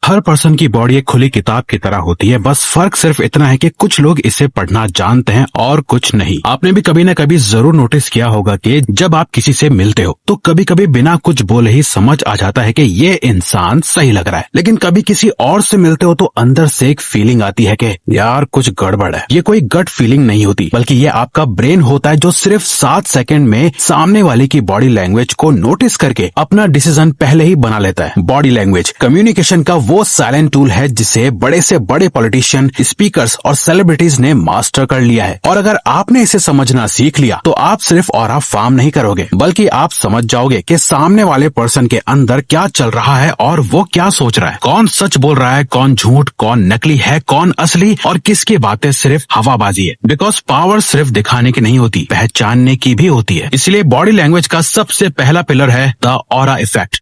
हर person की body एक खुली किताब की तरह होती है, बस फर्क सिर्फ इतना है कि कुछ लोग इसे पढ़ना जानते हैं और कुछ नहीं। आपने भी कभी न कभी जरूर नोटिस किया होगा कि जब आप किसी से मिलते हो तो कभी कभी बिना कुछ बोले ही समझ आ जाता है कि ये इंसान सही लग रहा है, लेकिन कभी किसी और से मिलते हो तो अंदर से एक फीलिंग आती है कि यार कुछ गड़बड़ है। ये कोई गट फीलिंग नहीं होती, बल्कि ये आपका ब्रेन होता है जो सिर्फ 7 सेकंड में सामने वाले की बॉडी लैंग्वेज को नोटिस करके अपना डिसीजन पहले ही बना लेता है। बॉडी लैंग्वेज कम्युनिकेशन का वो साइलेंट टूल है जिसे बड़े से बड़े पॉलिटिशियन, स्पीकर्स और सेलिब्रिटीज ने मास्टर कर लिया है। और अगर आपने इसे समझना सीख लिया तो आप सिर्फ ऑरा फार्म नहीं करोगे, बल्कि आप समझ जाओगे कि सामने वाले पर्सन के अंदर क्या चल रहा है और वो क्या सोच रहा है, कौन सच बोल रहा है, कौन झूठ, कौन नकली है, कौन असली और किसकी बातें सिर्फ हवाबाजी है। बिकॉज पावर सिर्फ दिखाने की नहीं होती, पहचानने की भी होती है। इसलिए बॉडी लैंग्वेज का सबसे पहला पिलर है द ऑरा इफेक्ट।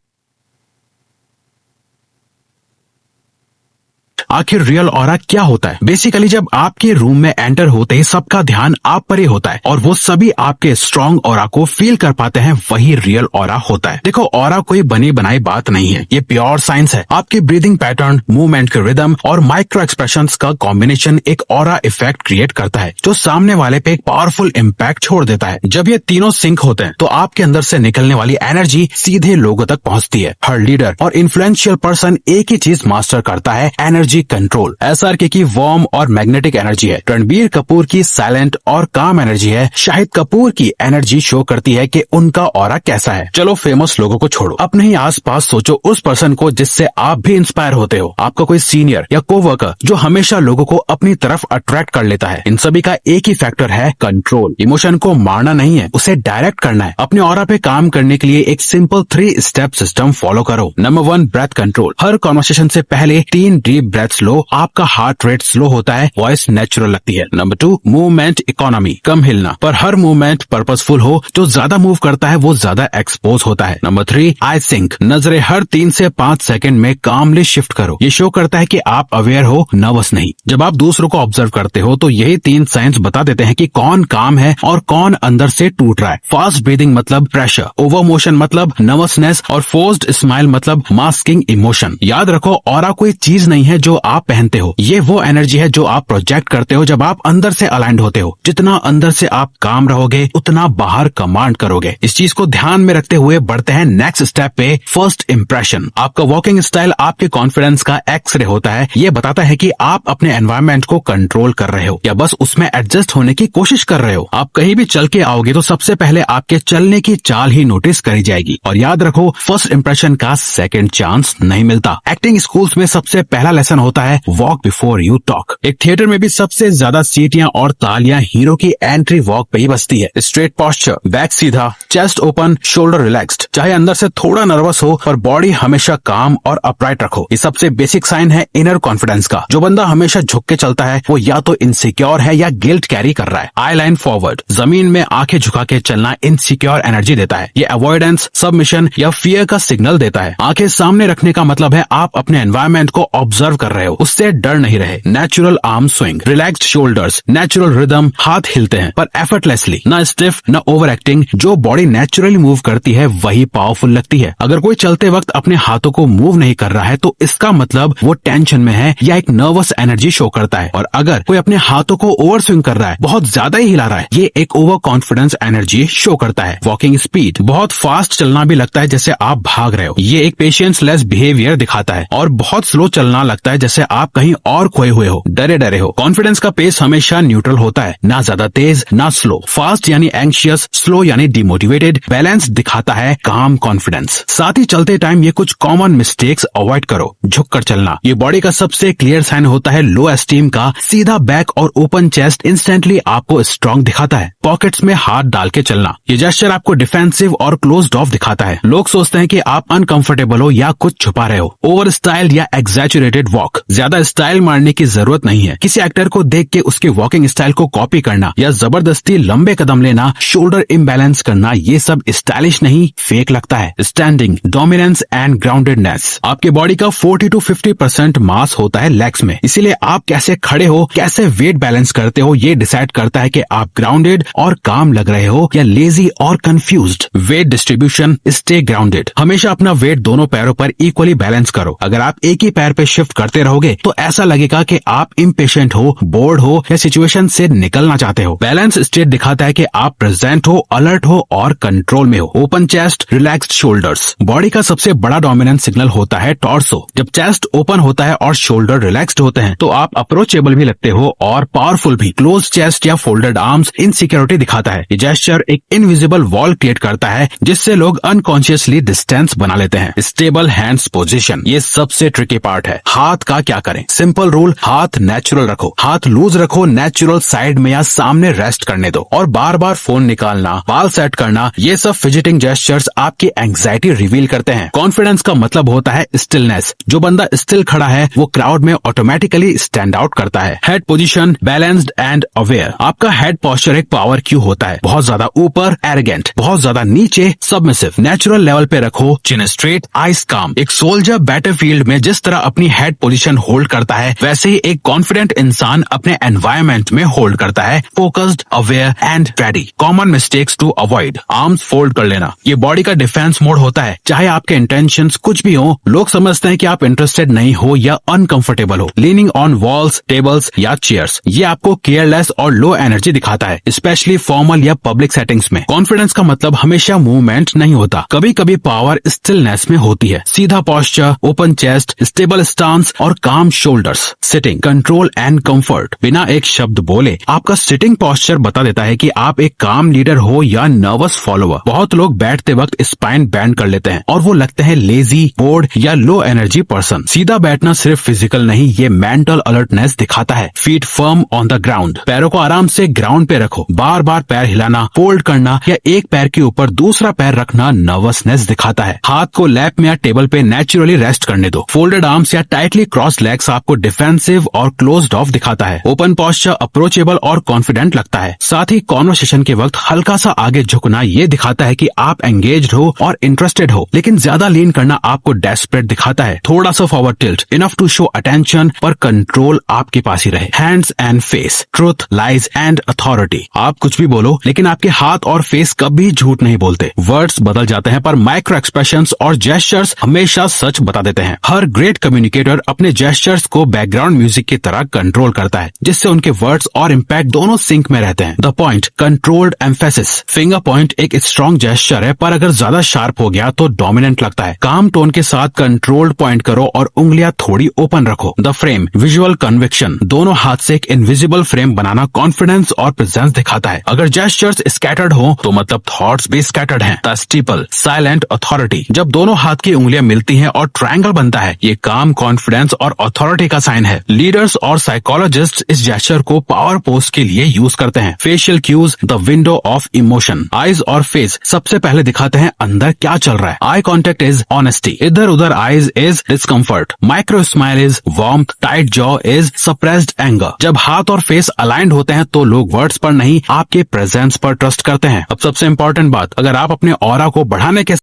आखिर रियल ऑरा क्या होता है? बेसिकली जब आपके रूम में एंटर होते ही सबका ध्यान आप पर ही होता है और वो सभी आपके स्ट्रॉन्ग ऑरा को फील कर पाते हैं, वही रियल ऑरा होता है। देखो, ऑरा कोई बनी बनाई बात नहीं है, ये प्योर साइंस है। आपकी ब्रीदिंग पैटर्न, मूवमेंट के रिदम और माइक्रो एक्सप्रेशंस का कॉम्बिनेशन एक ऑरा इफेक्ट क्रिएट करता है जो सामने वाले पे एक पावरफुल इम्पैक्ट छोड़ देता है। जब ये तीनों सिंक होते हैं तो आपके अंदर से निकलने वाली एनर्जी सीधे लोगों तक पहुंचती है। हर लीडर और इन्फ्लुएंशियल पर्सन एक ही चीज मास्टर करता है, एनर्जी कंट्रोल। एसआरके की वार्म और मैग्नेटिक एनर्जी है, रणबीर कपूर की साइलेंट और काम एनर्जी है, शाहिद कपूर की एनर्जी शो करती है कि उनका ऑरा कैसा है। चलो फेमस लोगों को छोड़ो, अपने ही आसपास सोचो उस पर्सन को जिससे आप भी इंस्पायर होते हो। आपका कोई सीनियर या कोवर्कर जो हमेशा लोगों को अपनी तरफ अट्रैक्ट कर लेता है। इन सभी का एक ही फैक्टर है कंट्रोल। इमोशन को मारना नहीं है, उसे डायरेक्ट करना है। अपने ऑरा पे काम करने के लिए एक सिंपल 3 स्टेप सिस्टम फॉलो करो। Number 1, breath control. हर कॉन्वर्सेशन से पहले 3 डीप ब्रेथ्स लो, आपका हार्ट रेट स्लो होता है, वॉइस नेचुरल लगती है। Number 2, movement economy. कम हिलना, पर हर मूवमेंट पर्पसफुल हो। जो ज्यादा मूव करता है वो ज्यादा एक्सपोज होता है। नंबर 3, आई सिंक। नजरें हर 3 से 5 सेकंड में कामली शिफ्ट करो। ये शो करता है कि आप अवेयर हो, नर्वस नहीं। जब आप दूसरों को ऑब्जर्व करते हो तो यही 3 साइंस बता देते हैं कि कौन काम है और कौन अंदर से टूट रहा है। फास्ट ब्रीदिंग मतलब प्रेशर, ओवर मोशन मतलब नर्वसनेस और फोर्स्ड स्माइल मतलब मास्किंग इमोशन। याद रखो, ऑरा कोई चीज नहीं है जो आप पहनते हो, ये वो एनर्जी है जो आप प्रोजेक्ट करते हो जब आप अंदर से अलाइंड होते हो। जितना अंदर से आप काम रहोगे उतना बाहर कमांड करोगे। इस चीज को ध्यान में रखते हुए बढ़ते हैं नेक्स्ट स्टेप पे, फर्स्ट इंप्रेशन। आपका वॉकिंग स्टाइल आपके कॉन्फिडेंस का एक्सरे होता है। ये बताता है कि आप अपने एनवायरनमेंट को कंट्रोल कर रहे हो या बस उसमें एडजस्ट होने की कोशिश कर रहे हो। आप कहीं भी चल के आओगे तो सबसे पहले आपके चलने की चाल ही नोटिस करी जाएगी। और याद रखो, फर्स्ट इंप्रेशन का सेकंड चांस नहीं मिलता। एक्टिंग स्कूल्स में सबसे पहला लेसन होता है वॉक बिफोर यू टॉक। एक थिएटर में भी सबसे ज्यादा सीटियां और तालियां हीरो की एंट्री वॉक पे ही बजती है। स्ट्रेट पोस्चर, बैक सीधा, चेस्ट ओपन, शोल्डर रिलैक्स्ड। चाहे अंदर से थोड़ा नर्वस हो पर बॉडी हमेशा काम और अपराइट रखो। ये सबसे बेसिक साइन है इनर कॉन्फिडेंस का। जो बंदा हमेशा झुक के चलता है वो या तो इनसिक्योर है या गिल्ट कैरी कर रहा है। आई लाइन फॉरवर्ड, जमीन में आंखें झुका के चलना इनसिक्योर एनर्जी देता है। ये अवॉइडेंस, सबमिशन या फियर का सिग्नल देता है। आंखें सामने रखने का मतलब है आप अपने एनवायरनमेंट को ऑब्जर्व कर रहे हो, उससे डर नहीं रहे। Natural arm swing, relaxed shoulders, natural rhythm, हाथ हिलते हैं पर एफर्टलेसली, ना स्टिफ ना ओवर एक्टिंग। जो बॉडी नेचुरली मूव करती है वही पावरफुल लगती है। अगर कोई चलते वक्त अपने हाथों को मूव नहीं कर रहा है तो इसका मतलब वो टेंशन में है या एक नर्वस एनर्जी शो करता है। और अगर कोई अपने हाथों को ओवर स्विंग कर रहा है, बहुत ज्यादा ही हिला रहा है, ये एक ओवर कॉन्फिडेंस एनर्जी शो करता है। वॉकिंग स्पीड, बहुत फास्ट चलना भी लगता है जैसे आप भाग रहे हो, ये एक पेशेंस लेस बिहेवियर दिखाता है। और बहुत स्लो चलना लगता है जैसे आप कहीं और खोए हुए हो, डरे डरे हो। कॉन्फिडेंस का पेस हमेशा न्यूट्रल होता है, ना ज्यादा तेज ना स्लो। फास्ट यानी एंग्शियस, स्लो यानी डिमोटिवेटेड। बैलेंस दिखाता है काम कॉन्फिडेंस। साथ ही चलते टाइम ये कुछ कॉमन मिस्टेक्स अवॉइड करो। झुक कर चलना, ये बॉडी का सबसे क्लियर साइन होता है लो एस्टीम का। सीधा बैक और ओपन चेस्ट इंस्टेंटली आपको स्ट्रांग दिखाता है। पॉकेट्स में हाथ डाल के चलना, ये जेस्चर आपको डिफेंसिव और क्लोज्ड ऑफ दिखाता है। लोग सोचते हैं कि आप अनकंफर्टेबल हो या कुछ छुपा रहे हो। ओवर स्टाइल या एग्जैचुरेटेड वॉक, लुक। ज्यादा स्टाइल मारने की जरूरत नहीं है। किसी एक्टर को देख के उसके वॉकिंग स्टाइल को कॉपी करना या जबरदस्ती लंबे कदम लेना, शोल्डर इम्बैलेंस करना, ये सब स्टाइलिश नहीं, फेक लगता है। Standing, dominance and groundedness. आपके बॉडी का 40 to 50% मास होता है लेग्स में, इसीलिए आप कैसे खड़े हो, कैसे वेट बैलेंस करते हो, ये डिसाइड करता है कि आप ग्राउंडेड और काम लग रहे हो या लेजी और confused. Wait distribution, stay grounded. हमेशा अपना वेट दोनों पैरों पर इक्वली बैलेंस करो। अगर आप एक ही पैर पे शिफ्ट करते रहोगे तो ऐसा लगेगा कि आप इम्पेशेंट हो, बोर्ड हो या सिचुएशन से निकलना चाहते हो। बैलेंस स्टेट दिखाता है कि आप प्रेजेंट हो, अलर्ट हो और कंट्रोल में हो। Open chest, relaxed shoulders. Body का सबसे बड़ा डोमिनेंट सिग्नल होता है टॉर्सो। जब चेस्ट ओपन होता है और शोल्डर रिलैक्स्ड होते हैं तो आप अप्रोचेबल भी लगते हो और पावरफुल भी। क्लोज चेस्ट या फोल्डेड आर्म्स इनसिक्योरिटी दिखाता है। ये जेस्चर एक इनविजिबल वॉल क्रिएट करता है जिससे लोग अनकॉन्शियसली डिस्टेंस बना लेते हैं। स्टेबल हैंड्स पोजीशन, ये सबसे ट्रिकी पार्ट है। हाथ का क्या करें? सिंपल रूल, हाथ नेचुरल रखो। हाथ लूज रखो, नेचुरल साइड में या सामने रेस्ट करने दो। और बार बार फोन निकालना, बाल सेट करना, ये सब फिजिटिंग जेस्चर्स आपकी एंग्जाइटी रिवील करते हैं। कॉन्फिडेंस का मतलब होता है स्टिलनेस। जो बंदा स्टिल खड़ा है वो क्राउड में ऑटोमेटिकली स्टैंड आउट करता है। Head position, balanced and aware. आपका हेड पोस्चर एक पावर क्यू होता है। बहुत ज्यादा ऊपर एरोगेंट, बहुत ज्यादा नीचे सबमिसिव। नेचुरल लेवल पे रखो, चिन स्ट्रेट, आईज काम। एक सोल्जर बैटलफील्ड में जिस तरह अपनी हेड पोजीशन होल्ड करता है वैसे ही एक कॉन्फिडेंट इंसान अपने एनवायरमेंट में होल्ड करता है। Focused, aware and ready. Common mistakes to avoid, arms fold कर लेना। ये बॉडी का डिफेंस मोड होता है। चाहे आपके इंटेंशंस कुछ भी हो, लोग समझते हैं कि आप इंटरेस्टेड नहीं हो या अनकंफर्टेबल हो। लीनिंग ऑन वॉल्स, टेबल्स या चेयर्स, ये आपको केयरलेस और लो एनर्जी दिखाता है, स्पेशली फॉर्मल या पब्लिक सेटिंग्स में। कॉन्फिडेंस का मतलब हमेशा मूवमेंट नहीं होता, कभी कभी पावर स्टिलनेस में होती है। सीधा posture, open chest, stable stance और काम shoulders. Sitting, control and comfort. बिना एक शब्द बोले आपका सिटिंग पोस्चर बता देता है कि आप एक काम लीडर हो या नर्वस फॉलोअर। बहुत लोग बैठते वक्त स्पाइन बैंड कर लेते हैं और वो लगते हैं लेजी, बोर्ड या लो एनर्जी पर्सन। सीधा बैठना सिर्फ फिजिकल नहीं, ये मेंटल अलर्टनेस दिखाता है। Feet firm on the ground. पैरों को आराम से ग्राउंड पे रखो। बार बार पैर हिलाना, फोल्ड करना या एक पैर के ऊपर दूसरा पैर रखना नर्वसनेस दिखाता है। हाथ को लैप में या टेबल पे नेचुरली रेस्ट करने दो। फोल्डेड आर्म्स या टाइटली क्रॉस लेग्स आपको डिफेंसिव और क्लोज्ड ऑफ दिखाता है। ओपन पोस्चर अप्रोचेबल और कॉन्फिडेंट लगता है। साथ ही कॉन्वर्सेशन के वक्त हल्का सा आगे झुकना ये दिखाता है कि आप एंगेज्ड हो और इंटरेस्टेड हो, लेकिन ज्यादा लीन करना आपको डेस्परेट दिखाता है। थोड़ा सा forward tilt, enough to show attention पर कंट्रोल आपके पास ही रहे। Hands and face, truth, lies and authority. आप कुछ भी बोलो लेकिन आपके हाथ और फेस कभी झूठ नहीं बोलते। वर्ड्स बदल जाते हैं पर माइक्रो एक्सप्रेशंस और जेस्चर्स हमेशा सच बता देते हैं। हर ग्रेट कम्युनिकेटर अपने जेस्चर्स को बैकग्राउंड म्यूजिक की तरह कंट्रोल करता है, जिससे उनके वर्ड्स और इम्पैक्ट दोनों सिंक में रहते हैं। The point, controlled emphasis. Finger point एक स्ट्रॉन्ग जेस्चर है पर अगर ज्यादा शार्प हो गया तो डोमिनेंट लगता है। काम टोन के साथ कंट्रोल्ड पॉइंट करो और उंगलियां थोड़ी ओपन रखो। The frame, visual conviction. दोनों हाथ से एक इनविजिबल फ्रेम बनाना कॉन्फिडेंस और प्रेजेंस दिखाता है। अगर जेस्चर्स स्कैटर्ड हो तो मतलब थॉट्स भी स्कैटर्ड हैं। The steeple, silent authority. जब दोनों हाथ की उंगलियां मिलती हैं और ट्रायंगल बनता है, ये काम, कॉन्फिडेंस और अथॉरिटी का साइन है। लीडर्स और साइकोलॉजिस्ट इस जेस्चर को पावर पोस्ट के लिए यूज करते हैं। Facial cues, the window of emotion. Eyes और फेस सबसे पहले दिखाते हैं अंदर क्या चल रहा है। आई कॉन्टेक्ट इज ऑनेस्टी, इधर उधर eyes is discomfort. Micro smile is warmth, tight jaw is suppressed anger. जब हाथ और फेस अलाइंड होते हैं तो लोग वर्ड्स पर नहीं, आपके प्रेजेंस पर ट्रस्ट करते हैं। अब सबसे इंपॉर्टेंट बात, अगर आप अपने ऑरा को बढ़ाने के